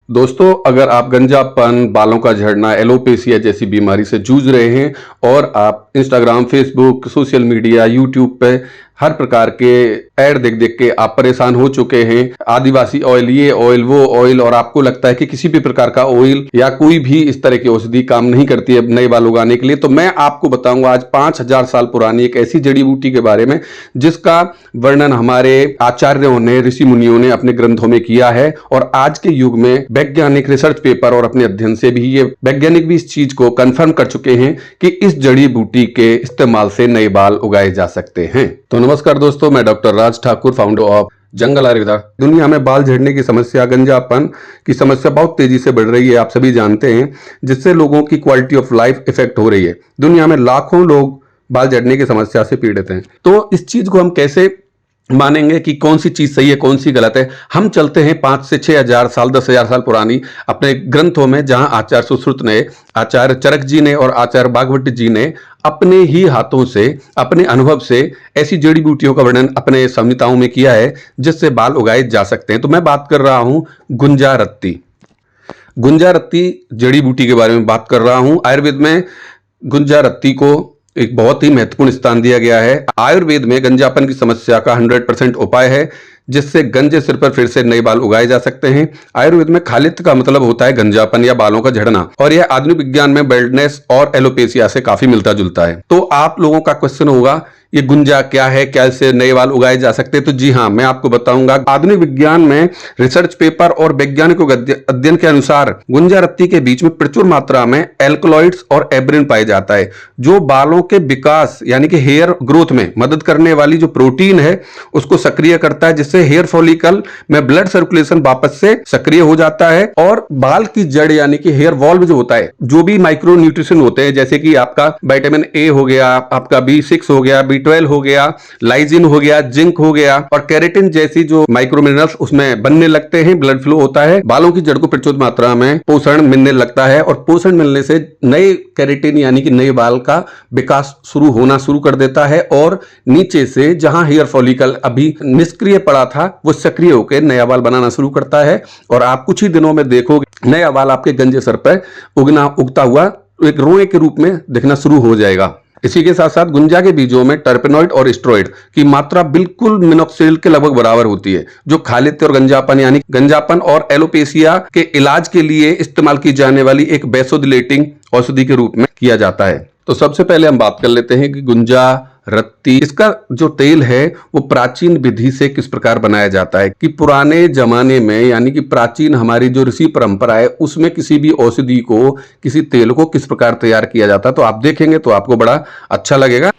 दोस्तों, अगर आप गंजापन, बालों का झड़ना, एलोपेशिया जैसी बीमारी से जूझ रहे हैं और आप Instagram, Facebook, social media, YouTube पे हर प्रकार के ऐड देख देख के आप परेशान हो चुके हैं, आदिवासी ऑयल, ये ऑयल, वो ऑयल, और आपको लगता है कि किसी भी प्रकार का ऑयल या कोई भी इस तरह की औषधि काम नहीं करती है नए बाल उगाने के लिए, तो मैं आपको बताऊंगा आज 5000 साल पुरानी एक ऐसी जड़ी बूटी के बारे में जिसका वर्णन हमारे आचार्यों ने, ऋषि मुनियों ने अपने ग्रंथों में किया है। और आज के युग में वैज्ञानिक रिसर्च पेपर और अपने अध्ययन से भी ये वैज्ञानिक भी इस चीज को कंफर्म कर चुके हैं कि इस जड़ी बूटी के इस्तेमाल से नए बाल उगाए जा सकते हैं। तो नमस्कार दोस्तों, मैं doctor Raj Thakur, founder of Jungle Ayurveda. दुनिया में बाल झड़ने की समस्या, गंजापन की समस्या बहुत तेजी से बढ़ रही है, आप सभी जानते हैं, जिससे लोगों की क्वालिटी ऑफ लाइफ इफेक्ट हो रही है। दुनिया में लाखों लोग बाल झड़ने की समस्या से पीड़ित हैं। तो इस चीज को हम कैसे मानेंगे कि कौन सी चीज सही है, कौन सी गलत है? हम चलते हैं 5 से 6000 साल, 10,000 साल पुरानी अपने ग्रंथों में, जहां आचार्य सुश्रुत ने, आचार्य चरक जी ने और आचार्य बागवट जी ने अपने ही हाथों से, अपने अनुभव से ऐसी जड़ी बूटियों का वर्णन अपने संहिताओं में किया है जिससे बाल उगाए जा सकते हैं। तो मैं बात कर रहा हूं गुंजारत्ती। गुंजारत्ती जड़ी बूटी के बारे में बात कर रहा हूं। आयुर्वेद में गुंजारत्ती को एक बहुत ही महत्वपूर्ण स्थान दिया गया है। आयुर्वेद में गंजापन की समस्या का 100% उपाय है जिससे गंजे सिर पर फिर से नए बाल उगाए जा सकते हैं। आयुर्वेद में खालित्य का मतलब होता है गंजापन या बालों का झड़ना, और यह आधुनिक विज्ञान में बेल्डनेस और एलोपेशिया से काफी मिलता जुलता है। तो आप लोगों का क्वेश्चन होगा, ये गुंजा क्या है, क्या इससे नए बाल उगाए जा सकते हैं? तो जी हाँ, मैं आपको बताऊंगा। आधुनिक विज्ञान में रिसर्च पेपर और वैज्ञानिकों के अध्ययन के अनुसार गुंजारत्ती के बीच में प्रचुर मात्रा में एल्कलॉइड्स और एब्रिन पाया जाता है, जो बालों के विकास यानी कि हेयर ग्रोथ में मदद करने वाली जो प्रोटीन है उसको सक्रिय करता है, जिससे हेयर फॉलिकल में ब्लड सर्कुलेशन वापस से सक्रिय हो जाता है। और बाल की जड़ यानी कि हेयर वॉल्व जो होता है, जो भी माइक्रो न्यूट्रिशन होते हैं, जैसे कि आपका विटामिन ए हो गया, आपका B6 हो गया, B12 हो गया, लाइजिन हो गया, जिंक हो गया, और केराटिन जैसी जो माइक्रो मिनरल्स उसमें बनने लगते हैं, ब्लड फ्लो होता है, बालों की जड़ को प्रचुर मात्रा में पोषण मिलने लगता है, और पोषण मिलने से नए केराटिन यानी कि नए बाल का विकास होना शुरू कर देता है, और नीचे से जहां हेयर फॉलिकल अभी निष्क्रिय पड़ा था वो सक्रिय होकर नया बाल बनाना शुरू करता है। और आप कुछ ही दिनों में देखोगे नया बाल आपके गंजे सर पर उगता हुआ एक रोए के रूप में दिखना शुरू हो जाएगा। इसी के साथ साथ गुंजा के बीजों में टर्पेनॉइड और स्टेरॉइड की मात्रा बिल्कुल मिनॉक्सिडिल के लगभग बराबर होती है, जो खालित्य और गंजापन यानी गंजापन और एलोपेशिया के इलाज के लिए इस्तेमाल की जाने वाली एक वैसोडिलेटिंग औषधि के रूप में किया जाता है। तो सबसे पहले हम बात कर लेते हैं कि गुंजारत्ती, इसका जो तेल है वो प्राचीन विधि से किस प्रकार बनाया जाता है। कि पुराने जमाने में यानी कि प्राचीन हमारी जो ऋषि परंपरा है उसमें किसी भी औषधि को, किसी तेल को किस प्रकार तैयार किया जाता है, तो आप देखेंगे तो आपको बड़ा अच्छा लगेगा।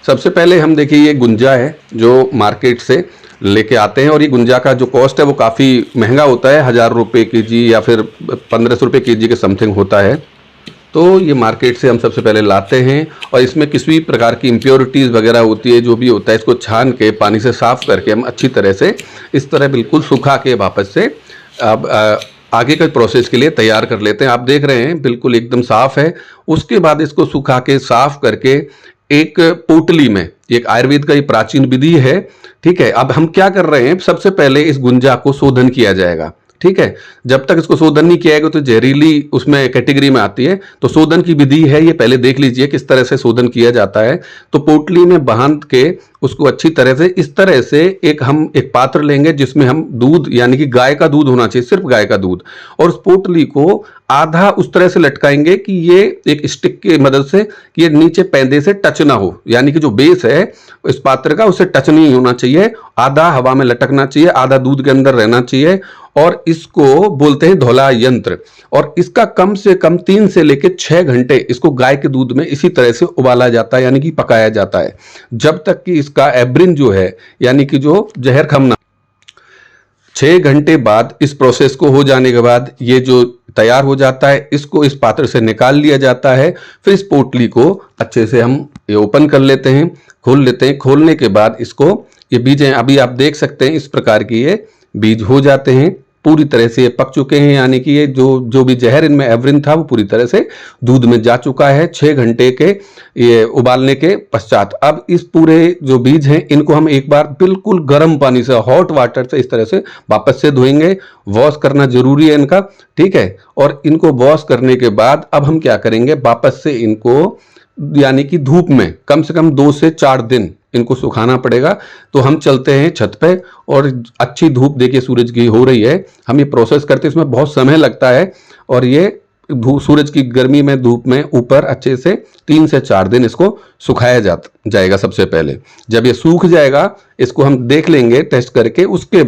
सबसे पहले हम देखिए, ये गुंजा है जो मार्केट से लेके आते हैं, और ये गुंजा का जो कॉस्ट है वो काफ़ी महंगा होता है, 1000 रुपये केजी या फिर 1500 रुपये केजी के समथिंग होता है। तो ये मार्केट से हम सबसे पहले लाते हैं, और इसमें किसी भी प्रकार की इम्प्योरिटीज़ वगैरह होती है, जो भी होता है, इसको छान के पानी से साफ करके हम अच्छी तरह से इस तरह बिल्कुल सुखा के वापस से अब आगे के प्रोसेस के लिए तैयार कर लेते हैं। आप देख रहे हैं बिल्कुल एकदम साफ है। उसके बाद इसको सुखा के साफ करके एक पोटली में, एक आयुर्वेद का ये प्राचीन विधि है, ठीक है। अब हम क्या कर रहे हैं, सबसे पहले इस गुंजा को शोधन किया जाएगा, ठीक है। जब तक इसको शोधन नहीं किया जाएगा तो जहरीली उसमें कैटेगरी में आती है। तो शोधन की विधि है, ये पहले देख लीजिए किस तरह से शोधन किया जाता है। तो पोटली में बांध के उसको अच्छी तरह से, इस तरह से हम एक पात्र लेंगे जिसमें हम दूध यानी कि गाय का दूध होना चाहिए, सिर्फ गाय का दूध, और उस पोटली को आधा उस तरह से लटकाएंगे कि ये एक स्टिक की मदद से, कि ये नीचे पैंदे से टच ना हो, यानी कि जो बेस है इस पात्र का उससे टच नहीं होना चाहिए, आधा हवा में लटकना चाहिए, आधा दूध के अंदर रहना चाहिए। और इसको बोलते हैं धौला यंत्र, और इसका कम से कम 3 से लेकर 6 घंटे इसको गाय के दूध में इसी तरह से उबाला जाता है, यानी कि पकाया जाता है, जब तक कि इसका एब्रिन जो है यानी कि जो जहर खम ना। 6 घंटे बाद इस प्रोसेस को हो जाने के बाद ये जो तैयार हो जाता है, इसको इस पात्र से निकाल लिया जाता है। फिर इस पोटली को अच्छे से हम ये ओपन कर लेते हैं, खोल लेते हैं। खोलने के बाद इसको, ये बीज हैं, अभी आप देख सकते हैं इस प्रकार की ये बीज हो जाते हैं। पूरी तरह से ये पक चुके हैं, यानी कि ये जो भी जहर इनमें एवरिन था वो पूरी तरह से दूध में जा चुका है 6 घंटे के ये उबालने के पश्चात। अब इस पूरे जो बीज हैं इनको हम एक बार बिल्कुल गर्म पानी से, हॉट वाटर से इस तरह से वापस से धोएंगे। वॉश करना जरूरी है इनका, ठीक है। और इनको वॉश करने के बाद अब हम क्या करेंगे, वापस से इनको यानी कि धूप में कम से कम 2 से 4 दिन इनको सुखाना पड़ेगा। तो हम चलते हैं छत पे और अच्छी धूप देखिए सूरज की हो रही है। हम ये प्रोसेस करते हैं, इसमें बहुत समय लगता है और ये सूरज की गर्मी में धूप में ऊपर अच्छे से 3 से 4 दिन इसको सुखाया जाएगा। सबसे पहले जब ये सूख जाएगा इसको हम देख लेंगे टेस्ट करके। उसके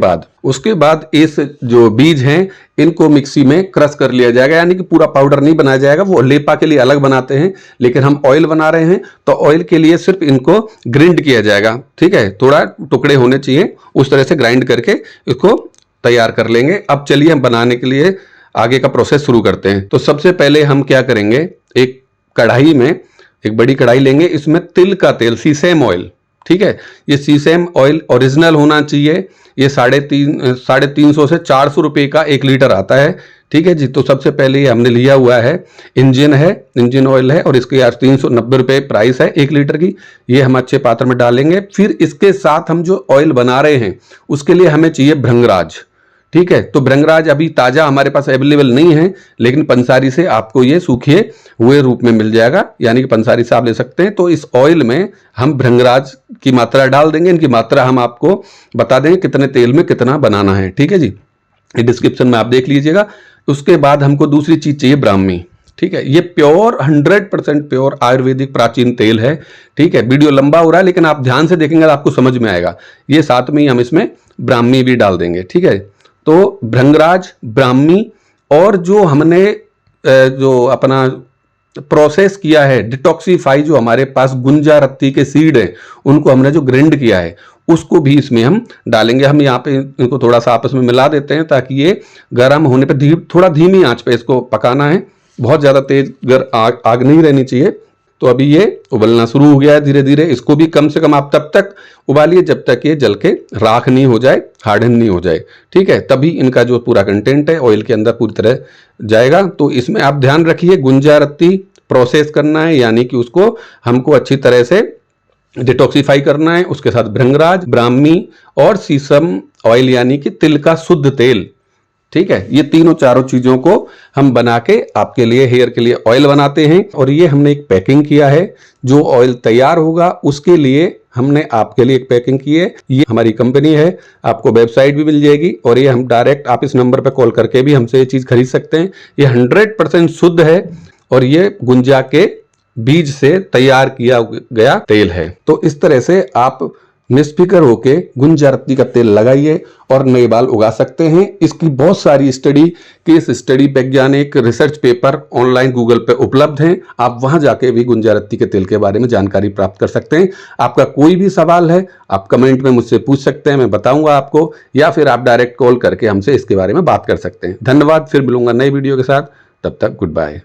बाद इस जो बीज हैं इनको मिक्सी में क्रश कर लिया जाएगा, यानी कि पूरा पाउडर नहीं बनाया जाएगा, वो लेपा के लिए अलग बनाते हैं, लेकिन हम ऑयल बना रहे हैं तो ऑयल के लिए सिर्फ इनको ग्राइंड किया जाएगा, ठीक है। थोड़ा टुकड़े होने चाहिए, उस तरह से ग्राइंड करके इसको तैयार कर लेंगे। अब चलिए हम बनाने के लिए आगे का प्रोसेस शुरू करते हैं। तो सबसे पहले हम क्या करेंगे, एक कढ़ाई में एक बड़ी कढ़ाई लेंगे, इसमें तिल का तेल, सीसम ऑयल, ठीक है। ये सीसम ऑयल ओरिजिनल होना चाहिए। ये 350 से 400 रुपये का 1 लीटर आता है, ठीक है जी। तो सबसे पहले ये हमने लिया हुआ है इंजन ऑयल है और इसके यार 390 रुपये प्राइस है 1 लीटर की। ये हम अच्छे पात्र में डालेंगे। फिर इसके साथ हम जो ऑयल बना रहे हैं उसके लिए हमें चाहिए भृंगराज, ठीक है। तो भृंगराज अभी ताजा हमारे पास अवेलेबल नहीं है, लेकिन पंसारी से आपको ये सूखे हुए रूप में मिल जाएगा, यानी कि पंसारी से आप ले सकते हैं। तो इस ऑयल में हम भृंगराज की मात्रा डाल देंगे। इनकी मात्रा हम आपको बता देंगे कितने तेल में कितना बनाना है, ठीक है जी। ये डिस्क्रिप्शन में आप देख लीजिएगा। उसके बाद हमको दूसरी चीज चाहिए ब्राह्मी, ठीक है। ये प्योर 100% प्योर आयुर्वेदिक प्राचीन तेल है, ठीक है। वीडियो लंबा हो रहा है लेकिन आप ध्यान से देखेंगे तो आपको समझ में आएगा। ये साथ में ही हम इसमें ब्राह्मी भी डाल देंगे, ठीक है। तो भृंगराज, ब्राह्मी और जो हमने जो अपना प्रोसेस किया है डिटॉक्सीफाई, जो हमारे पास गुंजा रत्ती के सीड हैं उनको हमने जो ग्राइंड किया है उसको भी इसमें हम डालेंगे। हम यहाँ पे इनको थोड़ा सा आपस में मिला देते हैं ताकि ये गर्म होने पे थोड़ा धीमी आंच पे इसको पकाना है, बहुत ज़्यादा तेज आग नहीं रहनी चाहिए। तो अभी ये उबलना शुरू हो गया है धीरे धीरे। इसको भी कम से कम आप तब तक उबालिए जब तक ये जल के राख नहीं हो जाए, हार्डन नहीं हो जाए, ठीक है। तभी इनका जो पूरा कंटेंट है ऑयल के अंदर पूरी तरह जाएगा। तो इसमें आप ध्यान रखिए गुंजा रत्ती प्रोसेस करना है, यानी कि उसको हमको अच्छी तरह से डिटॉक्सीफाई करना है। उसके साथ भृंगराज, ब्राह्मी और सीसम ऑयल यानी कि तिल का शुद्ध तेल, ठीक है। ये तीनों चारों चीजों को हम बना के आपके लिए हेयर के लिए ऑयल बनाते हैं। और ये हमने एक पैकिंग किया है, जो ऑयल तैयार होगा उसके लिए हमने आपके लिए एक पैकिंग की है। ये हमारी कंपनी है, आपको वेबसाइट भी मिल जाएगी और ये हम डायरेक्ट आप इस नंबर पर कॉल करके भी हमसे ये चीज खरीद सकते हैं। ये 100% शुद्ध है और ये गुंजा के बीज से तैयार किया गया तेल है। तो इस तरह से आप निष्फिक्र होके गुंजा रत्ती का तेल लगाइए और नए बाल उगा सकते हैं। इसकी बहुत सारी केस स्टडी, वैज्ञानिक रिसर्च पेपर ऑनलाइन गूगल पे उपलब्ध हैं। आप वहां जाके भी गुंजा रत्ती के तेल के बारे में जानकारी प्राप्त कर सकते हैं। आपका कोई भी सवाल है आप कमेंट में मुझसे पूछ सकते हैं, मैं बताऊंगा आपको, या फिर आप डायरेक्ट कॉल करके हमसे इसके बारे में बात कर सकते हैं। धन्यवाद, फिर मिलूंगा नई वीडियो के साथ, तब तक गुड बाय।